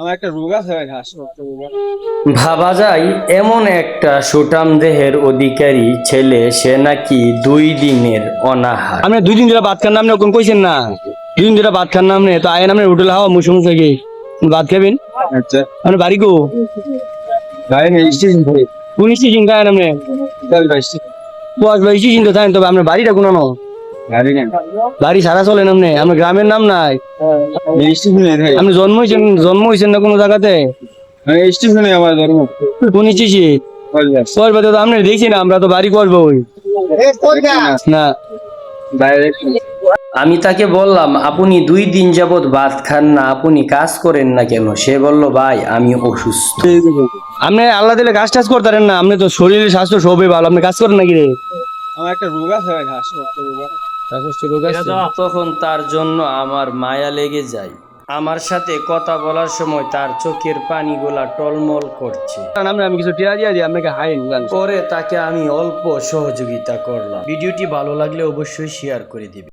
আমার একটা রোগ আছে ভাই, শ্বাসকষ্ট রোগ আছে। ভাবা যায় এমন একটা সুঠাম দেহের অধিকারী ছেলে, সে নাকি 2 দিনের অনাহার। আপনি 2 দিন ধরে ভাত খান নামনে কোন কইছেন না, 2 দিন ধরে ভাত খান নামনে তো আয়েন আপনি হোটেল হাওয়া মুসুম থেকে ভাত খাবেন। আচ্ছা আপনি বাড়ি গো ভাই আমি স্টেশন থেকে কোন স্টেশন খায় নামনে চল ভাই বস ভাই স্টেশন তো থাকেন, তবে আপনার বাড়িটা কোন নো গাড়ি নেন বাড়ি সারা চলে নামনে, আপনার গ্রামের নাম নাই। স্টেশনে ভাই আপনি জন্ম হয়েছেন না কোনো জায়গাতে, আমি স্টেশনে আমার ধর্ম কোন স্টেশন করবে তো আপনি দেখছি না, আমরা তো বাড়ি করবো ওই না। ডাইরেক্ট আমি তাকে বললাম, আপনি 2 দিন যাবত ভাত খান না, আপনি কাজ করেন না কেন? সে বলল, ভাই আমি অসুস্থ। আপনি আল্লাহ দিলে কাজ টাজ করতেন না, আপনি তো শরীরের স্বাস্থ্য সবই ভালো, আপনি কাজ করেন নাকি রে? আমার একটা রোগ আছে ভাই, শ্বাসকষ্ট রোগ আছে। শ্বাসকষ্ট রোগ আছে? তখন তার জন্য আমার মায়া লেগে যায়। আমার সাথে কথা বলার সময় তার চোখের পানিগুলা টলমল করছে। আমি কিছু টিয়া দিয়া দিই আপনাকে হাইন গান। পরে তাকে আমি অল্প সহযোগিতা করলাম। ভিডিওটি ভালো লাগলে অবশ্যই শেয়ার করে দিবে।